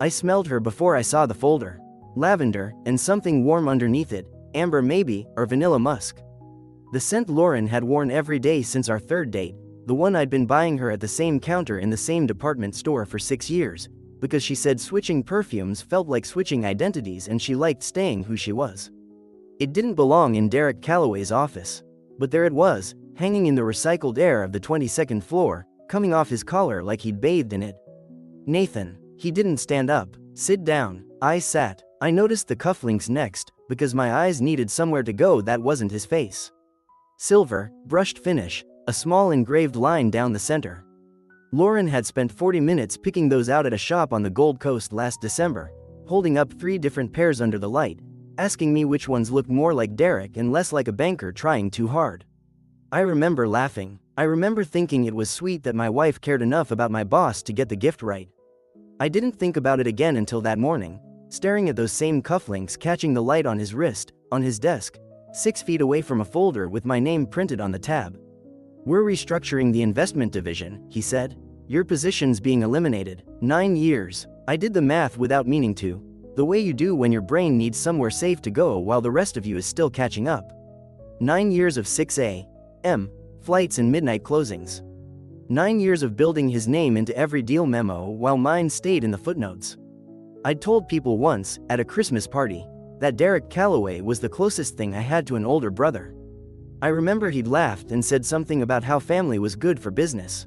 I smelled her before I saw the folder. Lavender, and something warm underneath it, amber maybe, or vanilla musk. The scent Lauren had worn every day since our third date, the one I'd been buying her at the same counter in the same department store for 6 years, because she said switching perfumes felt like switching identities and she liked staying who she was. It didn't belong in Derek Calloway's office. But there it was, hanging in the recycled air of the 22nd floor, coming off his collar like he'd bathed in it. Nathan. He didn't stand up. Sit down. I sat. I noticed the cufflinks next, because my eyes needed somewhere to go that wasn't his face. Silver, brushed finish, a small engraved line down the center. Lauren had spent 40 minutes picking those out at a shop on the Gold Coast last December, holding up 3 different pairs under the light, asking me which ones looked more like Derek and less like a banker trying too hard. I remember laughing. I remember thinking it was sweet that my wife cared enough about my boss to get the gift right. I didn't think about it again until that morning, staring at those same cufflinks catching the light on his wrist, on his desk, 6 feet away from a folder with my name printed on the tab. "We're restructuring the investment division," he said. "Your position's being eliminated. 9 years. I did the math without meaning to. The way you do when your brain needs somewhere safe to go while the rest of you is still catching up. 9 years of 6 a.m. flights and midnight closings. 9 years of building his name into every deal memo while mine stayed in the footnotes. I'd told people once, at a Christmas party, that Derek Calloway was the closest thing I had to an older brother. I remember he'd laughed and said something about how family was good for business.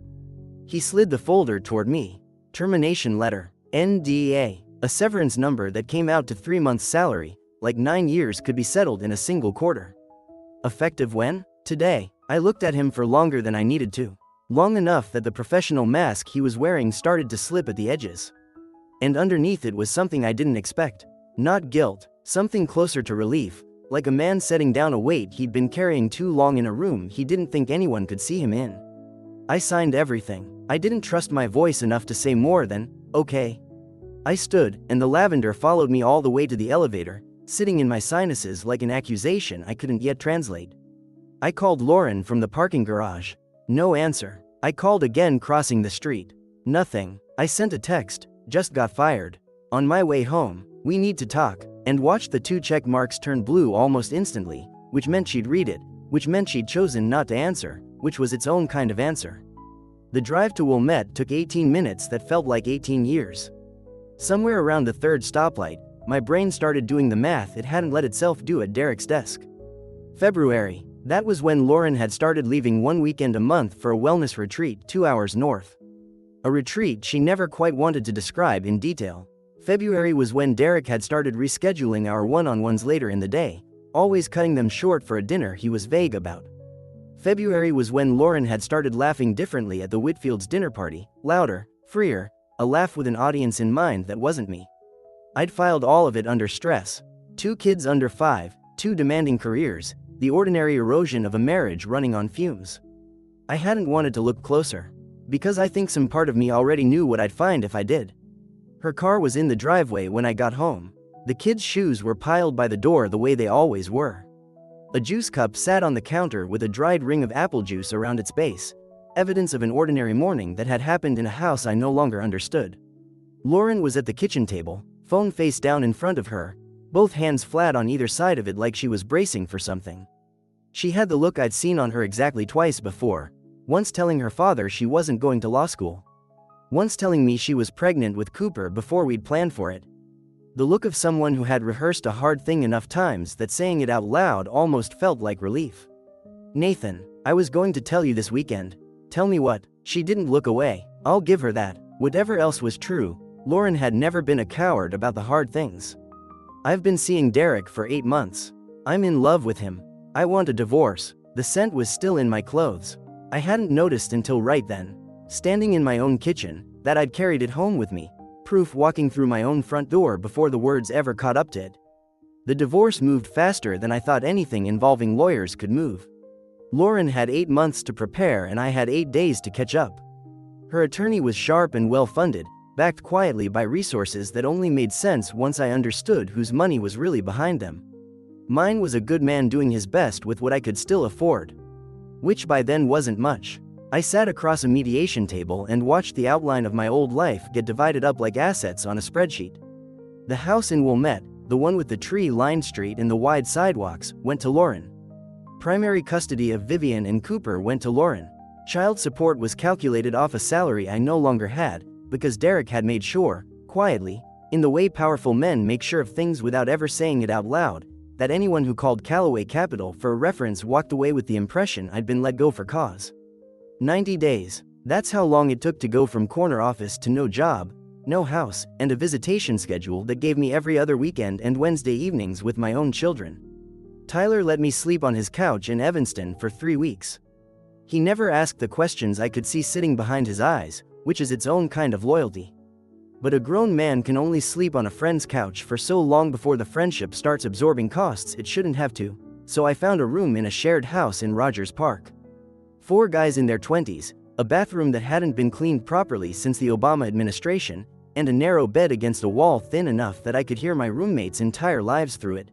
He slid the folder toward me. Termination letter. NDA. A severance number that came out to 3 months' salary, like 9 years could be settled in a single quarter. Effective when? Today. I looked at him for longer than I needed to. Long enough that the professional mask he was wearing started to slip at the edges. And underneath it was something I didn't expect. Not guilt, something closer to relief, like a man setting down a weight he'd been carrying too long in a room he didn't think anyone could see him in. I signed everything. I didn't trust my voice enough to say more than, "Okay." I stood, and the lavender followed me all the way to the elevator, sitting in my sinuses like an accusation I couldn't yet translate. I called Lauren from the parking garage. No answer. I called again crossing the street. Nothing. I sent a text, "Just got fired. On my way home. We need to talk," and watched the 2 check marks turn blue almost instantly, which meant she'd read it, which meant she'd chosen not to answer, which was its own kind of answer. The drive to Wilmette took 18 minutes that felt like 18 years. Somewhere around the 3rd stoplight, my brain started doing the math it hadn't let itself do at Derek's desk. February. That was when Lauren had started leaving 1 weekend a month for a wellness retreat 2 hours north. A retreat she never quite wanted to describe in detail. February was when Derek had started rescheduling our one-on-ones later in the day, always cutting them short for a dinner he was vague about. February was when Lauren had started laughing differently at the Whitfields' dinner party, louder, freer, a laugh with an audience in mind that wasn't me. I'd filed all of it under stress. 2 kids under 5, 2 demanding careers, the ordinary erosion of a marriage running on fumes. I hadn't wanted to look closer, because I think some part of me already knew what I'd find if I did. Her car was in the driveway when I got home. The kids' shoes were piled by the door the way they always were. A juice cup sat on the counter with a dried ring of apple juice around its base, evidence of an ordinary morning that had happened in a house I no longer understood. Lauren was at the kitchen table, phone face down in front of her, both hands flat on either side of it like she was bracing for something. She had the look I'd seen on her exactly twice before, once telling her father she wasn't going to law school. Once telling me she was pregnant with Cooper before we'd planned for it. The look of someone who had rehearsed a hard thing enough times that saying it out loud almost felt like relief. "Nathan, I was going to tell you this weekend." "Tell me what?" She didn't look away. I'll give her that. Whatever else was true, Lauren had never been a coward about the hard things. "I've been seeing Derek for 8 months. I'm in love with him. I want a divorce." The scent was still in my clothes. I hadn't noticed until right then, standing in my own kitchen, that I'd carried it home with me, proof walking through my own front door before the words ever caught up to it. The divorce moved faster than I thought anything involving lawyers could move. Lauren had 8 months to prepare and I had 8 days to catch up. Her attorney was sharp and well-funded, backed quietly by resources that only made sense once I understood whose money was really behind them. Mine was a good man doing his best with what I could still afford. Which by then wasn't much. I sat across a mediation table and watched the outline of my old life get divided up like assets on a spreadsheet. The house in Wilmette, the one with the tree-lined street and the wide sidewalks, went to Lauren. Primary custody of Vivian and Cooper went to Lauren. Child support was calculated off a salary I no longer had, because Derek had made sure, quietly, in the way powerful men make sure of things without ever saying it out loud, that anyone who called Callaway Capital for a reference walked away with the impression I'd been let go for cause. 90 days. That's how long it took to go from corner office to no job, no house, and a visitation schedule that gave me every other weekend and Wednesday evenings with my own children. Tyler let me sleep on his couch in Evanston for 3 weeks. He never asked the questions I could see sitting behind his eyes, which is its own kind of loyalty. But a grown man can only sleep on a friend's couch for so long before the friendship starts absorbing costs it shouldn't have to, so I found a room in a shared house in Rogers Park. 4 guys in their 20s, a bathroom that hadn't been cleaned properly since the Obama administration, and a narrow bed against a wall thin enough that I could hear my roommates' entire lives through it.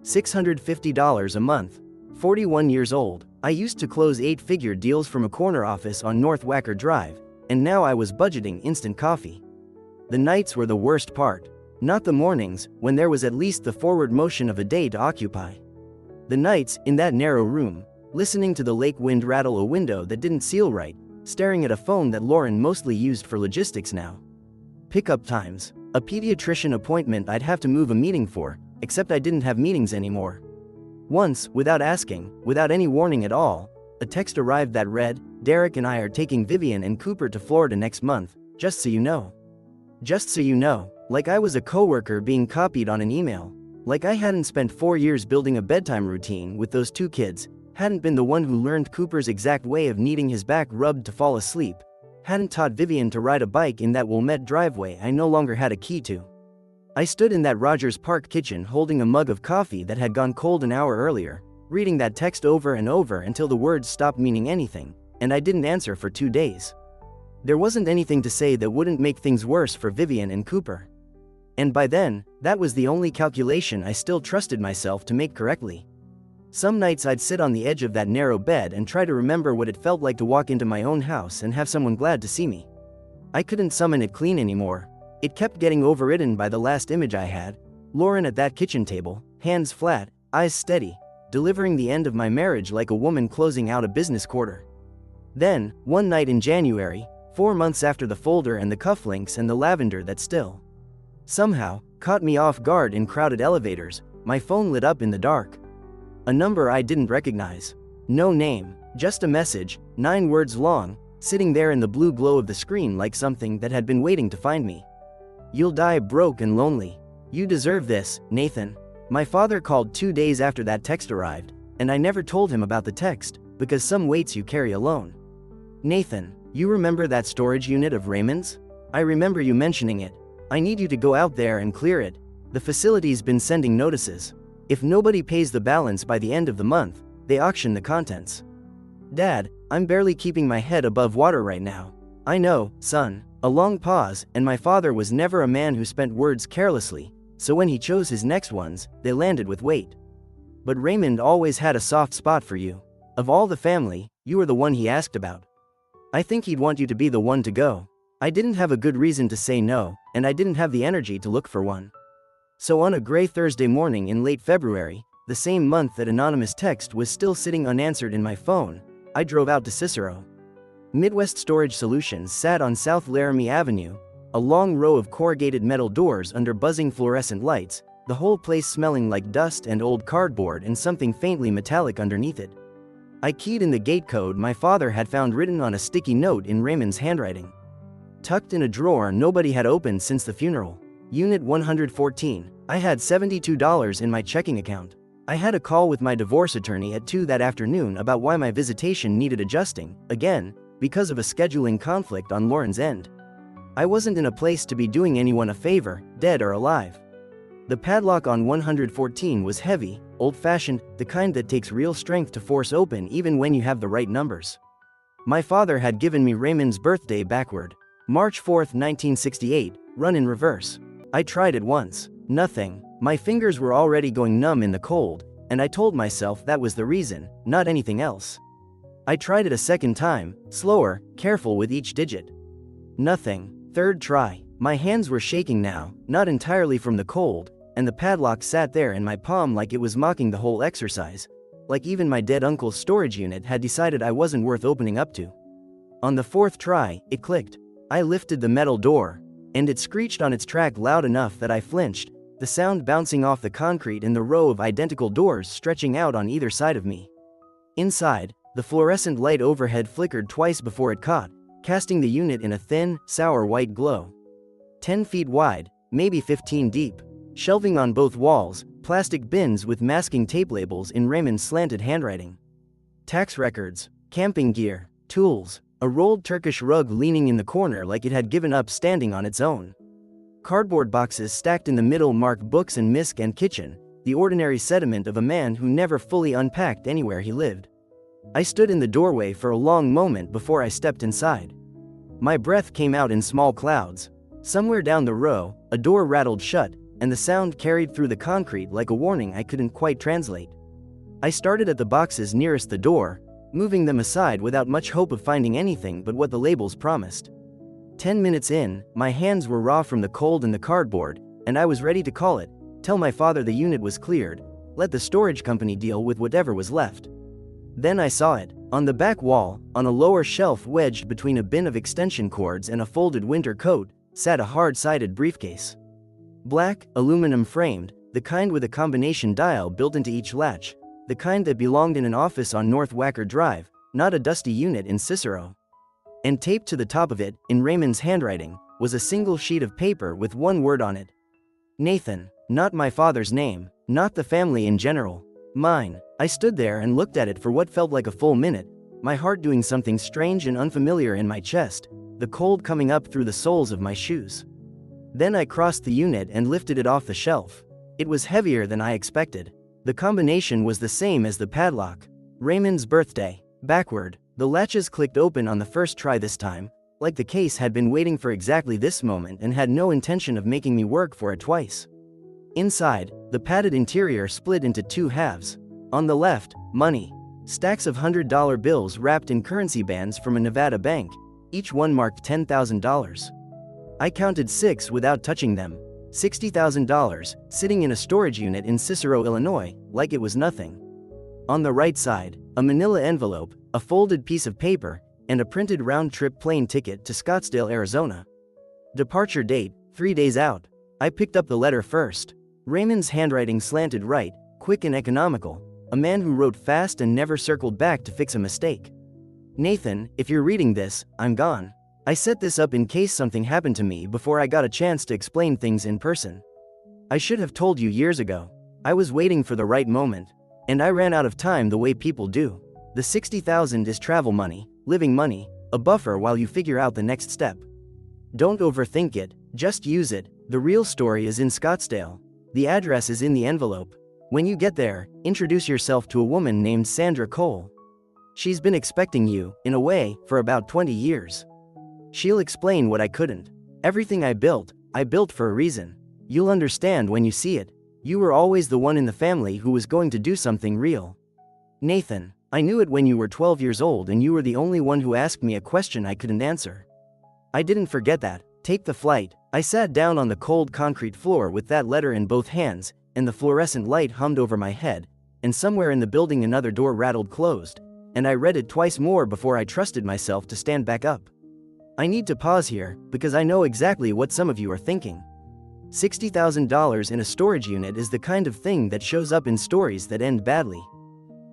$650 a month. 41 years old, I used to close 8-figure deals from a corner office on North Wacker Drive, and now I was budgeting instant coffee. The nights were the worst part. Not the mornings, when there was at least the forward motion of a day to occupy. The nights, in that narrow room, listening to the lake wind rattle a window that didn't seal right, staring at a phone that Lauren mostly used for logistics now. Pickup times. A pediatrician appointment I'd have to move a meeting for, except I didn't have meetings anymore. Once, without asking, without any warning at all, a text arrived that read, "Derek and I are taking Vivian and Cooper to Florida next month, just so you know." Just so you know, like I was a coworker being copied on an email, like I hadn't spent 4 years building a bedtime routine with those 2 kids, hadn't been the one who learned Cooper's exact way of needing his back rubbed to fall asleep, hadn't taught Vivian to ride a bike in that Wilmette driveway I no longer had a key to. I stood in that Rogers Park kitchen holding a mug of coffee that had gone cold an hour earlier, reading that text over and over until the words stopped meaning anything, and I didn't answer for 2 days. There wasn't anything to say that wouldn't make things worse for Vivian and Cooper. And by then, that was the only calculation I still trusted myself to make correctly. Some nights I'd sit on the edge of that narrow bed and try to remember what it felt like to walk into my own house and have someone glad to see me. I couldn't summon it clean anymore. It kept getting overridden by the last image I had, Lauren at that kitchen table, hands flat, eyes steady, delivering the end of my marriage like a woman closing out a business quarter. Then, one night in January, 4 months after the folder and the cufflinks and the lavender that still, somehow, caught me off guard in crowded elevators, my phone lit up in the dark. A number I didn't recognize. No name, just a message, 9 words long, sitting there in the blue glow of the screen like something that had been waiting to find me. "You'll die broke and lonely. You deserve this, Nathan." My father called 2 days after that text arrived, and I never told him about the text, because some weights you carry alone. "Nathan, you remember that storage unit of Raymond's? I remember you mentioning it. I need you to go out there and clear it. The facility's been sending notices. If nobody pays the balance by the end of the month, they auction the contents." "Dad, I'm barely keeping my head above water right now." "I know, son." A long pause, and my father was never a man who spent words carelessly, so when he chose his next ones, they landed with weight. "But Raymond always had a soft spot for you. Of all the family, you were the one he asked about. I think he'd want you to be the one to go." I didn't have a good reason to say no, and I didn't have the energy to look for one. So on a gray Thursday morning in late February, the same month that anonymous text was still sitting unanswered in my phone, I drove out to Cicero. Midwest Storage Solutions sat on South Laramie Avenue, a long row of corrugated metal doors under buzzing fluorescent lights, the whole place smelling like dust and old cardboard and something faintly metallic underneath it. I keyed in the gate code my father had found written on a sticky note in Raymond's handwriting. Tucked in a drawer nobody had opened since the funeral. Unit 114. I had $72 in my checking account. I had a call with my divorce attorney at 2 that afternoon about why my visitation needed adjusting, again, because of a scheduling conflict on Lauren's end. I wasn't in a place to be doing anyone a favor, dead or alive. The padlock on 114 was heavy, old-fashioned, the kind that takes real strength to force open even when you have the right numbers. My father had given me Raymond's birthday backward. March 4, 1968, run in reverse. I tried it once. Nothing. My fingers were already going numb in the cold, and I told myself that was the reason, not anything else. I tried it a second time, slower, careful with each digit. Nothing. Third try. My hands were shaking now, not entirely from the cold, and the padlock sat there in my palm like it was mocking the whole exercise, like even my dead uncle's storage unit had decided I wasn't worth opening up to. On the fourth try, it clicked. I lifted the metal door, and it screeched on its track loud enough that I flinched, the sound bouncing off the concrete in the row of identical doors stretching out on either side of me. Inside, the fluorescent light overhead flickered twice before it caught, casting the unit in a thin, sour white glow. 10 feet wide, maybe 15 deep. Shelving on both walls, plastic bins with masking tape labels in Raymond's slanted handwriting. Tax records, camping gear, tools, a rolled Turkish rug leaning in the corner like it had given up standing on its own. Cardboard boxes stacked in the middle mark books and misc and kitchen, the ordinary sediment of a man who never fully unpacked anywhere he lived. I stood in the doorway for a long moment before I stepped inside. My breath came out in small clouds. Somewhere down the row, a door rattled shut, and the sound carried through the concrete like a warning I couldn't quite translate. I started at the boxes nearest the door, moving them aside without much hope of finding anything but what the labels promised. 10 minutes in, my hands were raw from the cold and the cardboard, and I was ready to call it, tell my father the unit was cleared, let the storage company deal with whatever was left. Then I saw it. On the back wall, on a lower shelf wedged between a bin of extension cords and a folded winter coat, sat a hard-sided briefcase. Black, aluminum framed, the kind with a combination dial built into each latch, the kind that belonged in an office on North Wacker Drive, not a dusty unit in Cicero. And taped to the top of it, in Raymond's handwriting, was a single sheet of paper with one word on it. Nathan. Not my father's name, not the family in general. Mine. I stood there and looked at it for what felt like a full minute, my heart doing something strange and unfamiliar in my chest, the cold coming up through the soles of my shoes. Then I crossed the unit and lifted it off the shelf. It was heavier than I expected. The combination was the same as the padlock. Raymond's birthday. Backward. The latches clicked open on the first try this time, like the case had been waiting for exactly this moment and had no intention of making me work for it twice. Inside, the padded interior split into two halves. On the left, money. Stacks of $100 bills wrapped in currency bands from a Nevada bank, each one marked $10,000. I counted 6 without touching them. $60,000, sitting in a storage unit in Cicero, Illinois, like it was nothing. On the right side, a manila envelope, a folded piece of paper, and a printed round-trip plane ticket to Scottsdale, Arizona. Departure date, 3 days out. I picked up the letter first. Raymond's handwriting slanted right, quick and economical, a man who wrote fast and never circled back to fix a mistake. Nathan, if you're reading this, I'm gone. I set this up in case something happened to me before I got a chance to explain things in person. I should have told you years ago. I was waiting for the right moment. And I ran out of time the way people do. The $60,000 is travel money, living money, a buffer while you figure out the next step. Don't overthink it, just use it. The real story is in Scottsdale. The address is in the envelope. When you get there, introduce yourself to a woman named Sandra Cole. She's been expecting you, in a way, for about 20 years. She'll explain what I couldn't. Everything I built for a reason. You'll understand when you see it. You were always the one in the family who was going to do something real. Nathan, I knew it when you were 12 years old and you were the only one who asked me a question I couldn't answer. I didn't forget that. Take the flight. I sat down on the cold concrete floor with that letter in both hands, and the fluorescent light hummed over my head, and somewhere in the building another door rattled closed, and I read it twice more before I trusted myself to stand back up. I need to pause here, because I know exactly what some of you are thinking. $60,000 in a storage unit is the kind of thing that shows up in stories that end badly.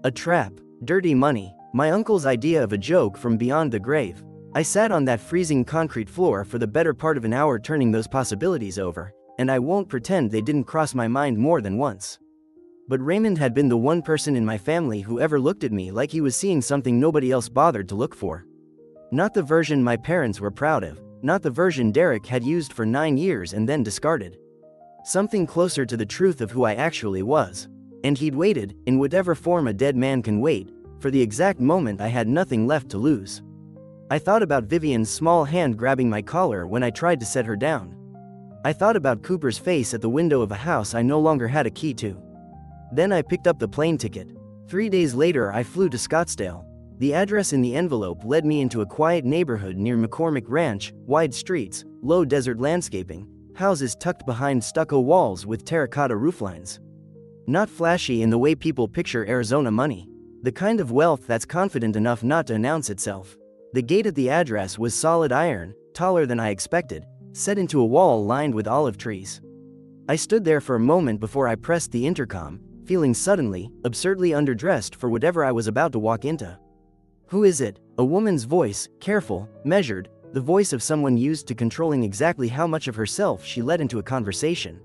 A trap, dirty money, my uncle's idea of a joke from beyond the grave. I sat on that freezing concrete floor for the better part of an hour turning those possibilities over, and I won't pretend they didn't cross my mind more than once. But Raymond had been the one person in my family who ever looked at me like he was seeing something nobody else bothered to look for. Not the version my parents were proud of, not the version Derek had used for 9 years and then discarded. Something closer to the truth of who I actually was. And he'd waited, in whatever form a dead man can wait, for the exact moment I had nothing left to lose. I thought about Vivian's small hand grabbing my collar when I tried to set her down. I thought about Cooper's face at the window of a house I no longer had a key to. Then I picked up the plane ticket. 3 days later I flew to Scottsdale. The address in the envelope led me into a quiet neighborhood near McCormick Ranch, wide streets, low desert landscaping, houses tucked behind stucco walls with terracotta rooflines. Not flashy in the way people picture Arizona money. The kind of wealth that's confident enough not to announce itself. The gate at the address was solid iron, taller than I expected, set into a wall lined with olive trees. I stood there for a moment before I pressed the intercom, feeling suddenly, absurdly underdressed for whatever I was about to walk into. "Who is it?" A woman's voice, careful, measured, the voice of someone used to controlling exactly how much of herself she let into a conversation.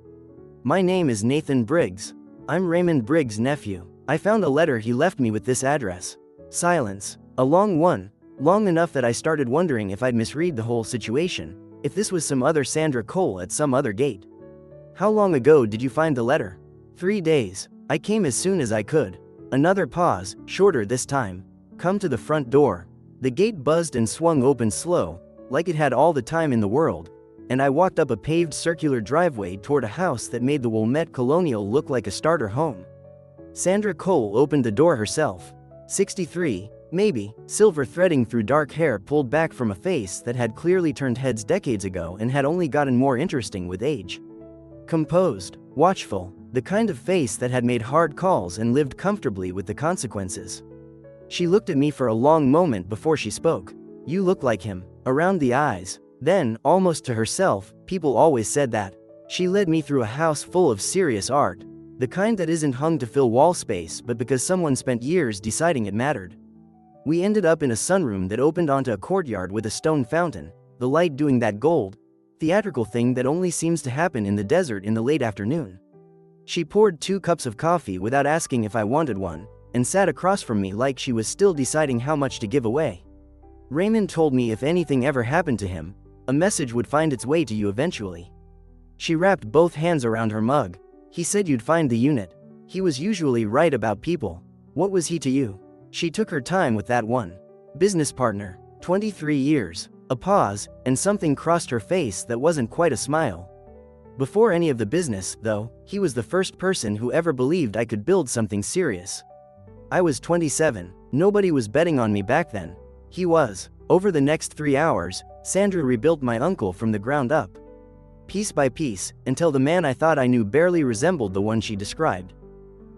"My name is Nathan Briggs. I'm Raymond Briggs' nephew. I found a letter he left me with this address." Silence. A long one. Long enough that I started wondering if I'd misread the whole situation, if this was some other Sandra Cole at some other gate. "How long ago did you find the letter?" 3 days. I came as soon as I could." Another pause, shorter this time. "Come to the front door." The gate buzzed and swung open slow, like it had all the time in the world, and I walked up a paved circular driveway toward a house that made the Wilmette Colonial look like a starter home. Sandra Cole opened the door herself. 63, maybe, silver threading through dark hair pulled back from a face that had clearly turned heads decades ago and had only gotten more interesting with age. Composed, watchful, the kind of face that had made hard calls and lived comfortably with the consequences. She looked at me for a long moment before she spoke. "You look like him." Around the eyes. Then, almost to herself, "People always said that." She led me through a house full of serious art. The kind that isn't hung to fill wall space but because someone spent years deciding it mattered. We ended up in a sunroom that opened onto a courtyard with a stone fountain, the light doing that gold, theatrical thing that only seems to happen in the desert in the late afternoon. She poured 2 cups of coffee without asking if I wanted one, and sat across from me like she was still deciding how much to give away. "Raymond told me if anything ever happened to him, a message would find its way to you eventually." She wrapped both hands around her mug. "He said you'd find the unit. He was usually right about people. What was he to you?" She took her time with that one. "Business partner, 23 years. A pause, and something crossed her face that wasn't quite a smile. "Before any of the business, though, he was the first person who ever believed I could build something serious. I was 27. Nobody was betting on me back then. He was." Over the next 3 hours, Sandra rebuilt my uncle from the ground up. Piece by piece, until the man I thought I knew barely resembled the one she described.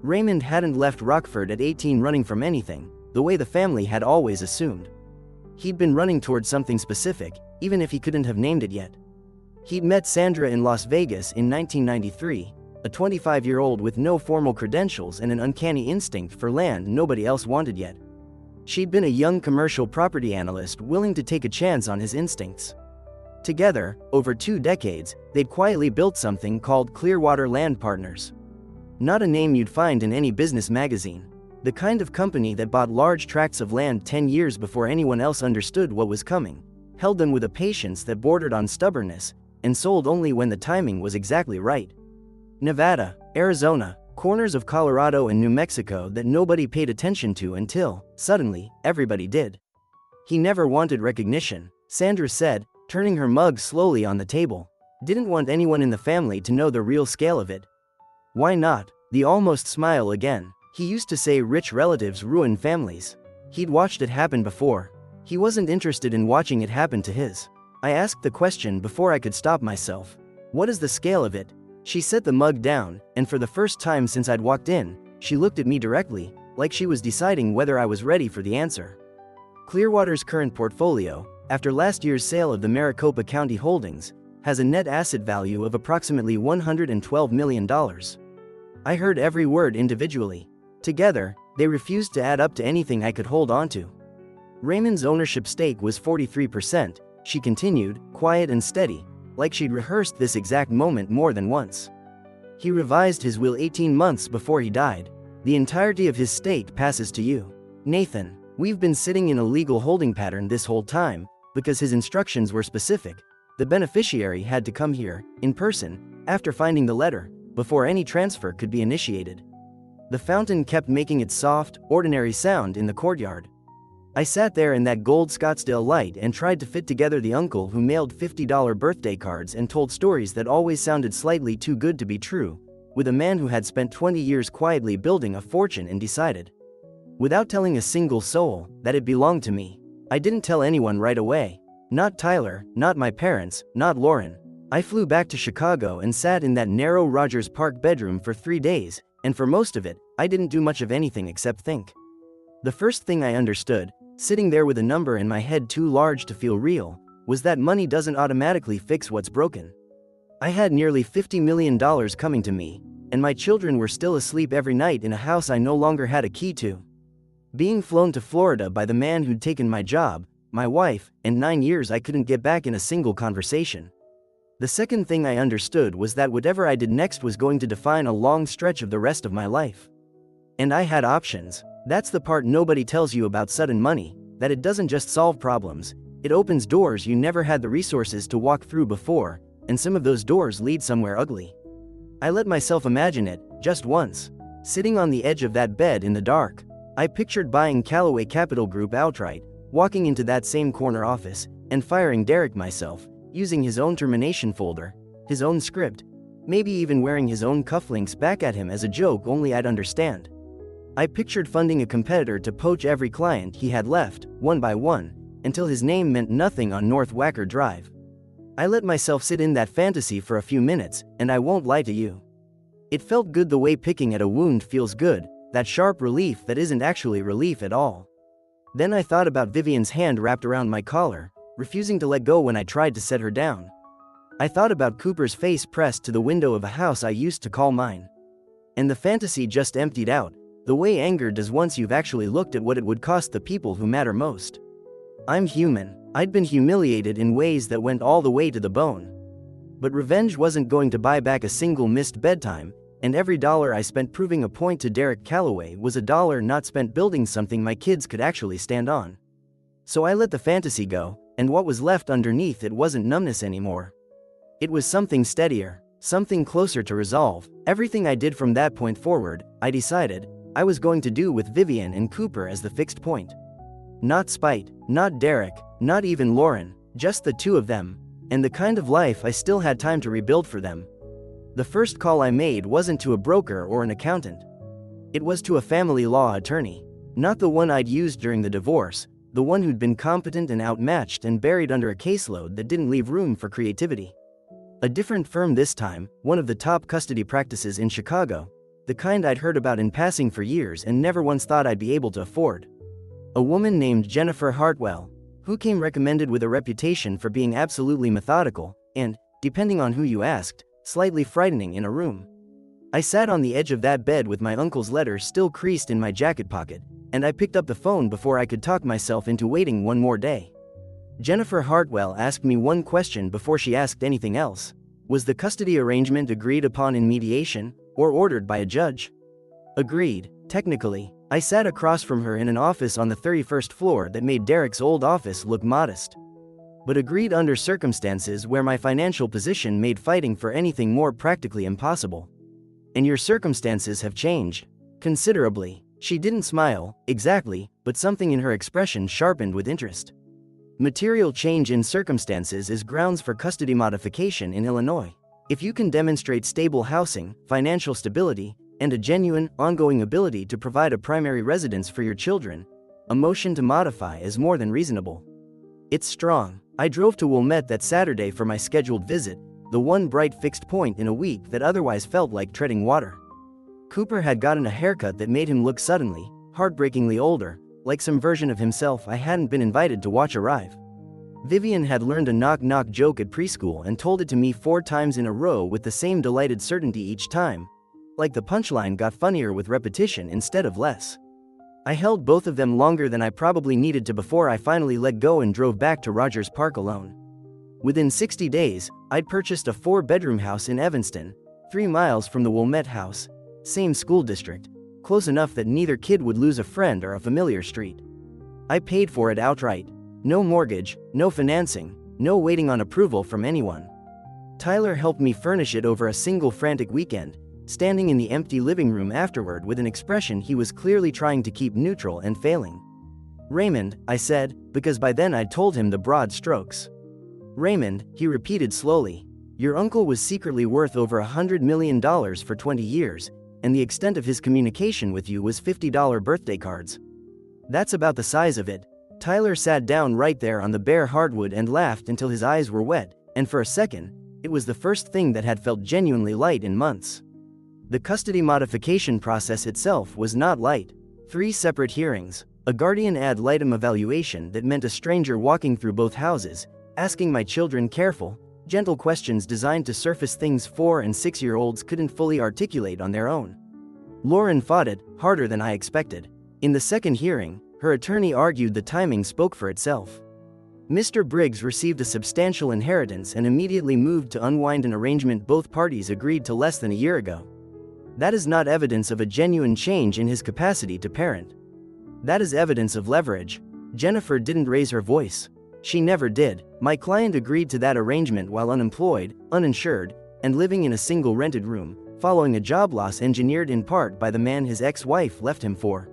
Raymond hadn't left Rockford at 18 running from anything, the way the family had always assumed. He'd been running towards something specific, even if he couldn't have named it yet. He'd met Sandra in Las Vegas in 1993, a 25-year-old with no formal credentials and an uncanny instinct for land nobody else wanted yet. She'd been a young commercial property analyst willing to take a chance on his instincts. Together, over 2 decades, they'd quietly built something called Clearwater Land Partners. Not a name you'd find in any business magazine. The kind of company that bought large tracts of land 10 years before anyone else understood what was coming, held them with a patience that bordered on stubbornness, and sold only when the timing was exactly right. Nevada, Arizona, corners of Colorado and New Mexico that nobody paid attention to until, suddenly, everybody did. "He never wanted recognition," Sandra said, turning her mug slowly on the table. "Didn't want anyone in the family to know the real scale of it." "Why not?" The almost smile again. "He used to say rich relatives ruin families. He'd watched it happen before. He wasn't interested in watching it happen to his." I asked the question before I could stop myself. "What is the scale of it?" She set the mug down, and for the first time since I'd walked in, she looked at me directly, like she was deciding whether I was ready for the answer. Clearwater's current portfolio, after last year's sale of the Maricopa County holdings, has a net asset value of approximately $112 million. I heard every word individually. Together, they refused to add up to anything I could hold onto. Raymond's ownership stake was 43%, she continued, quiet and steady, like she'd rehearsed this exact moment more than once. "He revised his will 18 months before he died. The entirety of his estate passes to you. Nathan, we've been sitting in a legal holding pattern this whole time, because his instructions were specific. The beneficiary had to come here, in person, after finding the letter, before any transfer could be initiated." The fountain kept making its soft, ordinary sound in the courtyard. I sat there in that gold Scottsdale light and tried to fit together the uncle who mailed $50 birthday cards and told stories that always sounded slightly too good to be true, with a man who had spent 20 years quietly building a fortune and decided, without telling a single soul that it belonged to me. I didn't tell anyone right away. Not Tyler, not my parents, not Lauren. I flew back to Chicago and sat in that narrow Rogers Park bedroom for 3 days, and for most of it, I didn't do much of anything except think. The first thing I understood, sitting there with a number in my head too large to feel real, was that money doesn't automatically fix what's broken. I had nearly $50 million coming to me, and my children were still asleep every night in a house I no longer had a key to. Being flown to Florida by the man who'd taken my job, my wife, and 9 years I couldn't get back in a single conversation. The second thing I understood was that whatever I did next was going to define a long stretch of the rest of my life. And I had options. That's the part nobody tells you about sudden money, that it doesn't just solve problems, it opens doors you never had the resources to walk through before, and some of those doors lead somewhere ugly. I let myself imagine it, just once. Sitting on the edge of that bed in the dark, I pictured buying Callaway Capital Group outright, walking into that same corner office, and firing Derek myself, using his own termination folder, his own script, maybe even wearing his own cufflinks back at him as a joke only I'd understand. I pictured funding a competitor to poach every client he had left, one by one, until his name meant nothing on North Wacker Drive. I let myself sit in that fantasy for a few minutes, and I won't lie to you. It felt good the way picking at a wound feels good, that sharp relief that isn't actually relief at all. Then I thought about Vivian's hand wrapped around my collar, refusing to let go when I tried to set her down. I thought about Cooper's face pressed to the window of a house I used to call mine. And the fantasy just emptied out, the way anger does once you've actually looked at what it would cost the people who matter most. I'm human. I'd been humiliated in ways that went all the way to the bone. But revenge wasn't going to buy back a single missed bedtime, and every dollar I spent proving a point to Derek Callaway was a dollar not spent building something my kids could actually stand on. So I let the fantasy go, and what was left underneath it wasn't numbness anymore. It was something steadier, something closer to resolve. Everything I did from that point forward, I decided, I was going to do with Vivian and Cooper as the fixed point. Not spite, not Derek, not even Lauren, just the two of them, and the kind of life I still had time to rebuild for them. The first call I made wasn't to a broker or an accountant. It was to a family law attorney. Not the one I'd used during the divorce, the one who'd been competent and outmatched and buried under a caseload that didn't leave room for creativity. A different firm this time, one of the top custody practices in Chicago, the kind I'd heard about in passing for years and never once thought I'd be able to afford. A woman named Jennifer Hartwell, who came recommended with a reputation for being absolutely methodical and, depending on who you asked, slightly frightening in a room. I sat on the edge of that bed with my uncle's letter still creased in my jacket pocket, and I picked up the phone before I could talk myself into waiting one more day. Jennifer Hartwell asked me one question before she asked anything else. Was the custody arrangement agreed upon in mediation, or ordered by a judge? Agreed, technically. I sat across from her in an office on the 31st floor that made Derek's old office look modest. But agreed under circumstances where my financial position made fighting for anything more practically impossible. And your circumstances have changed. Considerably. She didn't smile, exactly, but something in her expression sharpened with interest. Material change in circumstances is grounds for custody modification in Illinois. If you can demonstrate stable housing, financial stability, and a genuine, ongoing ability to provide a primary residence for your children, a motion to modify is more than reasonable. It's strong. I drove to Wilmette that Saturday for my scheduled visit, the one bright fixed point in a week that otherwise felt like treading water. Cooper had gotten a haircut that made him look suddenly, heartbreakingly older, like some version of himself I hadn't been invited to watch arrive. Vivian had learned a knock-knock joke at preschool and told it to me 4 times in a row with the same delighted certainty each time, like the punchline got funnier with repetition instead of less. I held both of them longer than I probably needed to before I finally let go and drove back to Rogers Park alone. Within 60 days, I'd purchased a 4-bedroom house in Evanston, 3 miles from the Wilmette house, same school district, close enough that neither kid would lose a friend or a familiar street. I paid for it outright. No mortgage, no financing, no waiting on approval from anyone. Tyler helped me furnish it over a single frantic weekend, standing in the empty living room afterward with an expression he was clearly trying to keep neutral and failing. Raymond, I said, because by then I'd told him the broad strokes. Raymond, he repeated slowly, your uncle was secretly worth over $100 million for 20 years, and the extent of his communication with you was $50 birthday cards. That's about the size of it. Tyler sat down right there on the bare hardwood and laughed until his eyes were wet, and for a second, it was the first thing that had felt genuinely light in months. The custody modification process itself was not light. 3 separate hearings, a guardian ad litem evaluation that meant a stranger walking through both houses, asking my children careful, gentle questions designed to surface things 4- and 6-year-olds couldn't fully articulate on their own. Lauren fought it harder than I expected. In the second hearing, her attorney argued the timing spoke for itself. Mr. Briggs received a substantial inheritance and immediately moved to unwind an arrangement both parties agreed to less than a year ago. That is not evidence of a genuine change in his capacity to parent. That is evidence of leverage. Jennifer didn't raise her voice. She never did. My client agreed to that arrangement while unemployed, uninsured, and living in a single rented room, following a job loss engineered in part by the man his ex-wife left him for.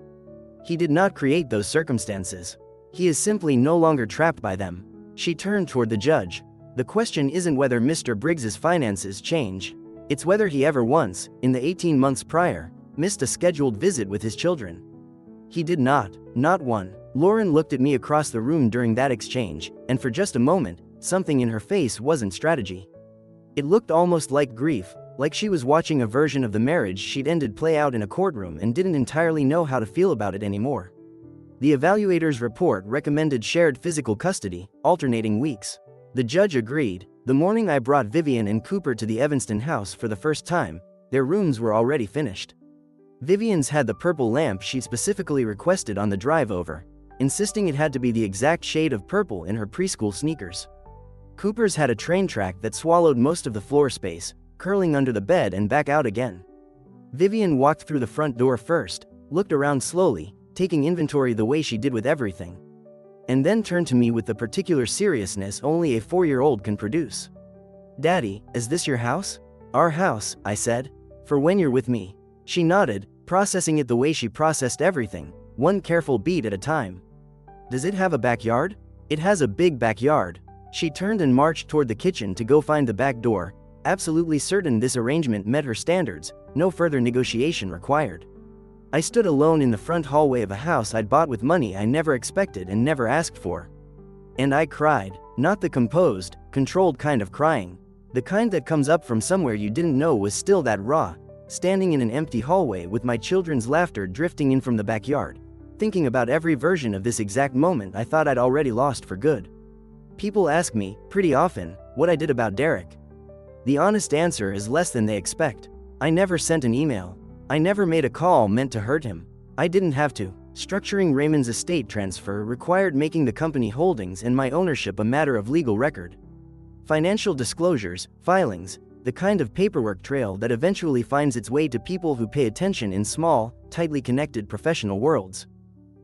He did not create those circumstances. He is simply no longer trapped by them. She turned toward the judge. The question isn't whether Mr. Briggs's finances change. It's whether he ever once, in the 18 months prior, missed a scheduled visit with his children. He did not one. Lauren looked at me across the room during that exchange, and for just a moment, something in her face wasn't strategy. It looked almost like grief, like she was watching a version of the marriage she'd ended play out in a courtroom and didn't entirely know how to feel about it anymore. The evaluator's report recommended shared physical custody, alternating weeks. The judge agreed. The morning I brought Vivian and Cooper to the Evanston house for the first time, their rooms were already finished. Vivian's had the purple lamp she specifically requested on the drive over, insisting it had to be the exact shade of purple in her preschool sneakers. Cooper's had a train track that swallowed most of the floor space, curling under the bed and back out again. Vivian walked through the front door first, looked around slowly, taking inventory the way she did with everything, and then turned to me with the particular seriousness only a 4-year-old can produce. "Daddy, is this your house?" "Our house," I said. "For when you're with me." She nodded, processing it the way she processed everything, one careful beat at a time. "Does it have a backyard?" "It has a big backyard." She turned and marched toward the kitchen to go find the back door, absolutely certain this arrangement met her standards, no further negotiation required. I stood alone in the front hallway of a house I'd bought with money I never expected and never asked for. And I cried, not the composed, controlled kind of crying, the kind that comes up from somewhere you didn't know was still that raw, standing in an empty hallway with my children's laughter drifting in from the backyard, thinking about every version of this exact moment I thought I'd already lost for good. People ask me, pretty often, what I did about Derek. The honest answer is less than they expect. I never sent an email. I never made a call meant to hurt him. I didn't have to. Structuring Raymond's estate transfer required making the company holdings and my ownership a matter of legal record. Financial disclosures, filings, the kind of paperwork trail that eventually finds its way to people who pay attention in small, tightly connected professional worlds.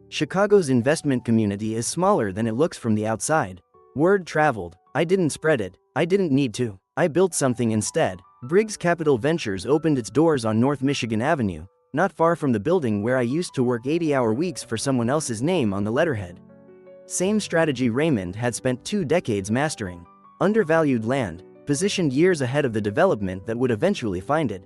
Chicago's investment community is smaller than it looks from the outside. Word traveled. I didn't spread it. I didn't need to. I built something instead. Briggs Capital Ventures opened its doors on North Michigan Avenue, not far from the building where I used to work 80-hour weeks for someone else's name on the letterhead. Same strategy Raymond had spent 2 decades mastering. Undervalued land, positioned years ahead of the development that would eventually find it.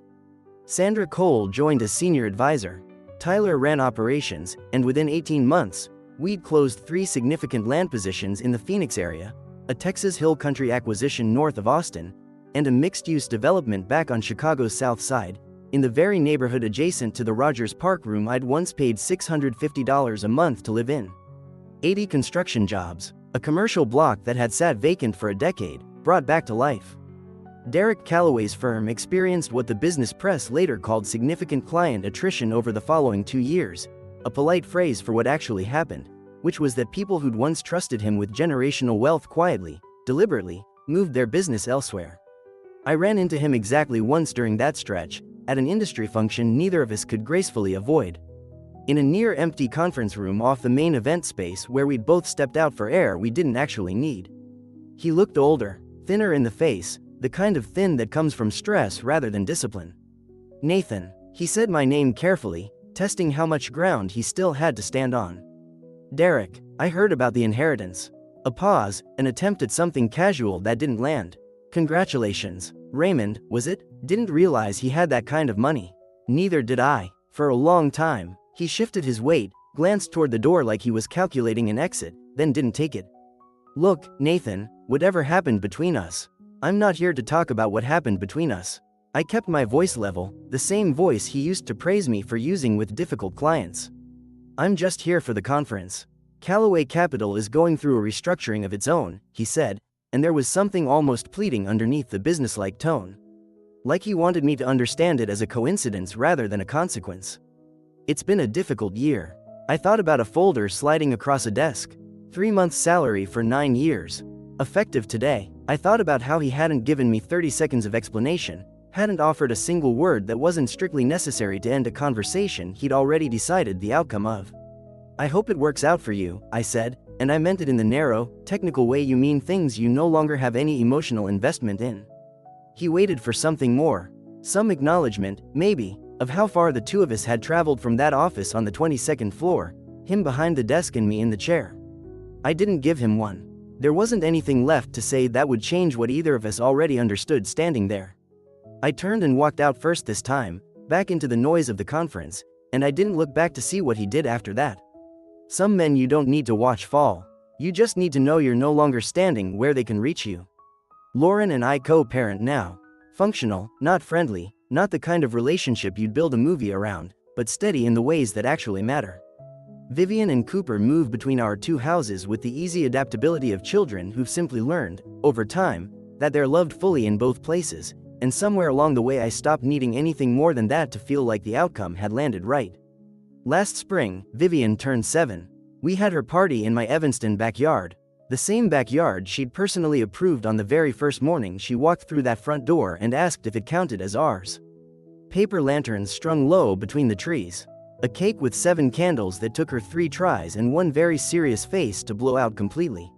Sandra Cole joined as senior advisor. Tyler ran operations, and within 18 months, we'd closed 3 significant land positions in the Phoenix area, a Texas Hill Country acquisition north of Austin, and a mixed-use development back on Chicago's south side, in the very neighborhood adjacent to the Rogers Park room I'd once paid $650 a month to live in. 80 construction jobs, a commercial block that had sat vacant for a decade, brought back to life. Derek Calloway's firm experienced what the business press later called significant client attrition over the following 2 years, a polite phrase for what actually happened, which was that people who'd once trusted him with generational wealth quietly, deliberately, moved their business elsewhere. I ran into him exactly once during that stretch, at an industry function neither of us could gracefully avoid. In a near-empty conference room off the main event space where we'd both stepped out for air we didn't actually need. He looked older, thinner in the face, the kind of thin that comes from stress rather than discipline. "Nathan," he said my name carefully, testing how much ground he still had to stand on. "Derek, I heard about the inheritance." A pause, an attempt at something casual that didn't land. "Congratulations." Raymond, was it? Didn't realize he had that kind of money. Neither did I. For a long time, he shifted his weight, glanced toward the door like he was calculating an exit, then didn't take it. Look, Nathan, whatever happened between us, I'm not here to talk about what happened between us. I kept my voice level, the same voice he used to praise me for using with difficult clients. I'm just here for the conference. Callaway Capital is going through a restructuring of its own, he said, and there was something almost pleading underneath the businesslike tone. Like he wanted me to understand it as a coincidence rather than a consequence. It's been a difficult year. I thought about a folder sliding across a desk. 3 months' salary for 9 years. Effective today. I thought about how he hadn't given me 30 seconds of explanation, hadn't offered a single word that wasn't strictly necessary to end a conversation he'd already decided the outcome of. I hope it works out for you, I said, and I meant it in the narrow, technical way you mean things you no longer have any emotional investment in. He waited for something more. Some acknowledgement, maybe, of how far the two of us had traveled from that office on the 22nd floor, him behind the desk and me in the chair. I didn't give him one. There wasn't anything left to say that would change what either of us already understood standing there. I turned and walked out first this time, back into the noise of the conference, and I didn't look back to see what he did after that. Some men you don't need to watch fall. You just need to know you're no longer standing where they can reach you. Lauren and I co-parent now. Functional, not friendly, not the kind of relationship you'd build a movie around, but steady in the ways that actually matter. Vivian and Cooper move between our two houses with the easy adaptability of children who've simply learned, over time, that they're loved fully in both places, and somewhere along the way I stopped needing anything more than that to feel like the outcome had landed right. Last spring, Vivian turned 7. We had her party in my Evanston backyard, the same backyard she'd personally approved on the very first morning she walked through that front door and asked if it counted as ours. Paper lanterns strung low between the trees. A cake with 7 candles that took her 3 tries and one very serious face to blow out completely.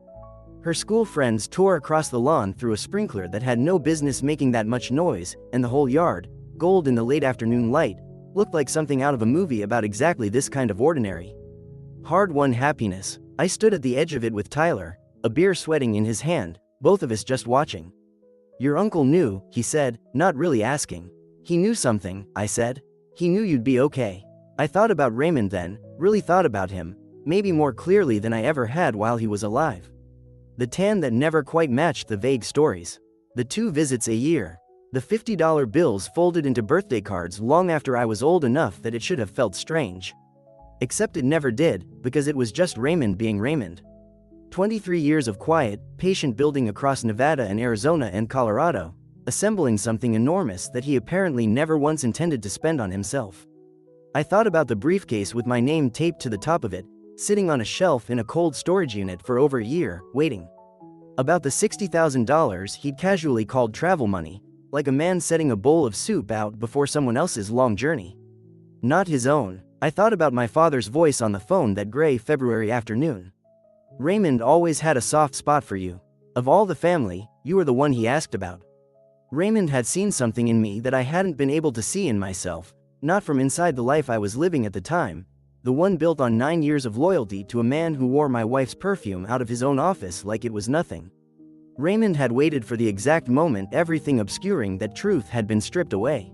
Her school friends tore across the lawn through a sprinkler that had no business making that much noise, and the whole yard, gold in the late afternoon light, looked like something out of a movie about exactly this kind of ordinary, hard-won happiness. I stood at the edge of it with Tyler, a beer sweating in his hand, both of us just watching. Your uncle knew, he said, not really asking. He knew something, I said. He knew you'd be okay. I thought about Raymond then, really thought about him, maybe more clearly than I ever had while he was alive. The tan that never quite matched the vague stories. The 2 visits a year. The $50 bills folded into birthday cards long after I was old enough that it should have felt strange. Except it never did, because it was just Raymond being Raymond. 23 years of quiet, patient building across Nevada and Arizona and Colorado, assembling something enormous that he apparently never once intended to spend on himself. I thought about the briefcase with my name taped to the top of it, sitting on a shelf in a cold storage unit for over a year, waiting. About the $60,000 he'd casually called travel money, like a man setting a bowl of soup out before someone else's long journey. Not his own. I thought about my father's voice on the phone that gray February afternoon. Raymond always had a soft spot for you. Of all the family, you were the one he asked about. Raymond had seen something in me that I hadn't been able to see in myself, not from inside the life I was living at the time, the one built on 9 years of loyalty to a man who wore my wife's perfume out of his own office like it was nothing. Raymond had waited for the exact moment everything obscuring that truth had been stripped away.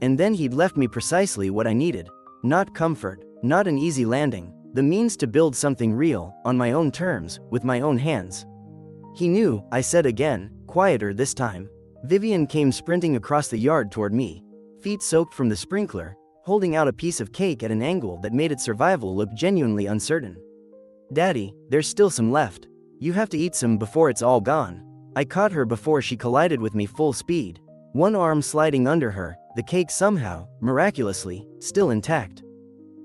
And then he'd left me precisely what I needed. Not comfort, not an easy landing, the means to build something real, on my own terms, with my own hands. He knew, I said again, quieter this time. Vivian came sprinting across the yard toward me, feet soaked from the sprinkler, holding out a piece of cake at an angle that made its survival look genuinely uncertain. Daddy, there's still some left. You have to eat some before it's all gone. I caught her before she collided with me full speed, one arm sliding under her, the cake somehow, miraculously, still intact.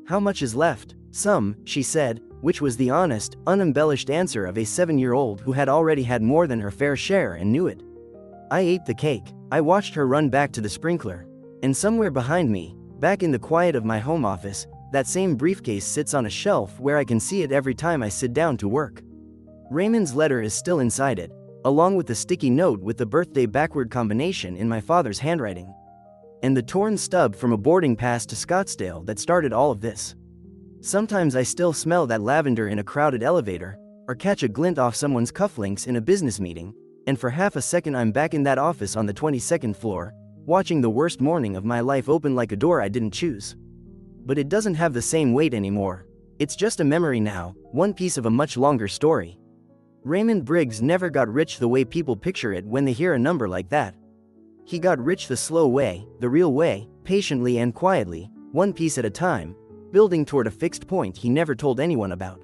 How much is left? Some, she said, which was the honest, unembellished answer of a 7-year-old who had already had more than her fair share and knew it. I ate the cake. I watched her run back to the sprinkler. And somewhere behind me, back in the quiet of my home office, that same briefcase sits on a shelf where I can see it every time I sit down to work. Raymond's letter is still inside it, along with the sticky note with the birthday backward combination in my father's handwriting. And the torn stub from a boarding pass to Scottsdale that started all of this. Sometimes I still smell that lavender in a crowded elevator, or catch a glint off someone's cufflinks in a business meeting, and for half a second I'm back in that office on the 22nd floor, watching the worst morning of my life open like a door I didn't choose. But it doesn't have the same weight anymore. It's just a memory now, one piece of a much longer story. Raymond Briggs never got rich the way people picture it when they hear a number like that. He got rich the slow way, the real way, patiently and quietly, one piece at a time, building toward a fixed point he never told anyone about.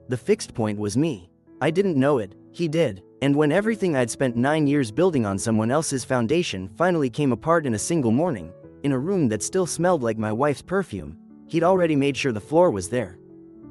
The fixed point was me. I didn't know it, he did, and when everything I'd spent 9 years building on someone else's foundation finally came apart in a single morning, in a room that still smelled like my wife's perfume, he'd already made sure the floor was there.